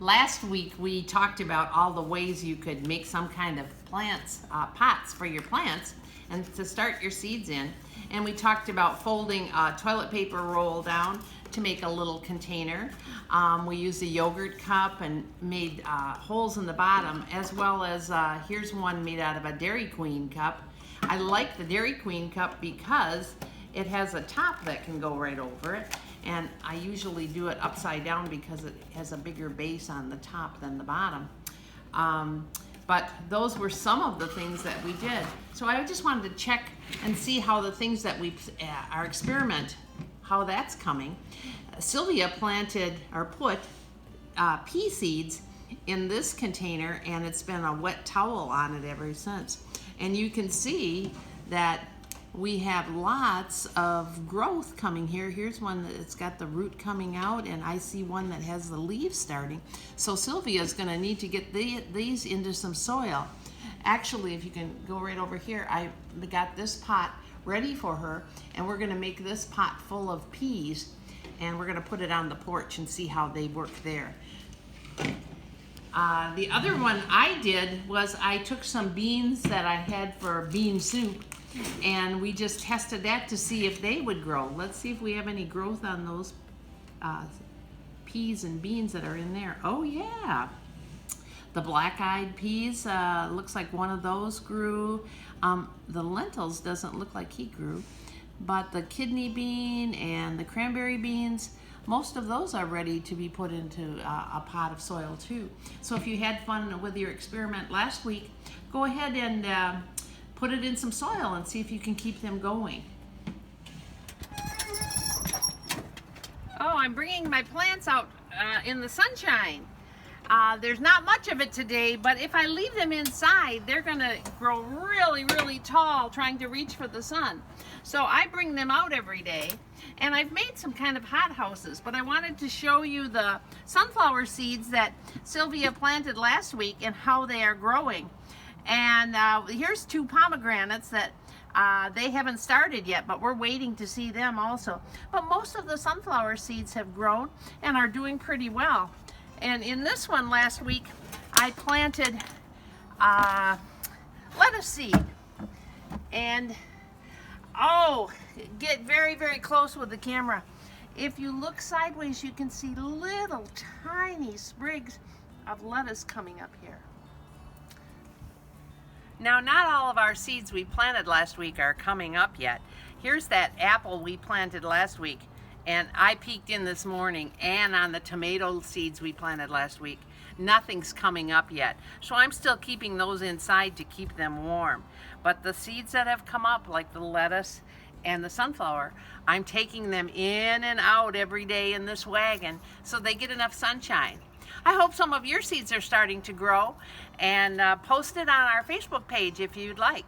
Last week we talked about all the ways you could make some kind of pots for your plants and to start your seeds in. And we talked about folding a toilet paper roll down to make a little container. We used a yogurt cup and made holes in the bottom, as well as here's one made out of a Dairy Queen cup. I like the Dairy Queen cup because it has a top that can go right over it, and I usually do it upside down because it has a bigger base on the top than the bottom. But those were some of the things that we did. So I just wanted to check and see how the things that we, our experiment, how that's coming. Sylvia planted or put pea seeds in this container, and it's been a wet towel on it ever since. And you can see that we have lots of growth coming here. Here's one that's got the root coming out, and I see one that has the leaves starting. So Sylvia's gonna need to get these into some soil. Actually, if you can go right over here, I got this pot ready for her, and we're gonna make this pot full of peas, and we're gonna put it on the porch and see how they work there. The other one I did was I took some beans that I had for bean soup, and we just tested that to see if they would grow. Let's see if we have any growth on those peas and beans that are in there. Oh yeah, the black-eyed peas, looks like one of those grew. The lentils doesn't look like he grew, but the kidney bean and the cranberry beans, most of those are ready to be put into a pot of soil too. So if you had fun with your experiment last week, go ahead and put it in some soil and see if you can keep them going. Oh, I'm bringing my plants out in the sunshine. There's not much of it today, but if I leave them inside, they're gonna grow really, really tall trying to reach for the sun. So I bring them out every day, and I've made some kind of hot houses, but I wanted to show you the sunflower seeds that Sylvia planted last week and how they are growing. And here's 2 pomegranates that they haven't started yet, but we're waiting to see them also. But most of the sunflower seeds have grown and are doing pretty well. And in this one last week, I planted lettuce seed. And oh, get very, very close with the camera. If you look sideways, you can see little tiny sprigs of lettuce coming up here. Now, not all of our seeds we planted last week are coming up yet. Here's that apple we planted last week, and I peeked in this morning, and on the tomato seeds we planted last week. Nothing's coming up yet. So I'm still keeping those inside to keep them warm. But the seeds that have come up, like the lettuce and the sunflower, I'm taking them in and out every day in this wagon so they get enough sunshine. I hope some of your seeds are starting to grow, and post it on our Facebook page if you'd like.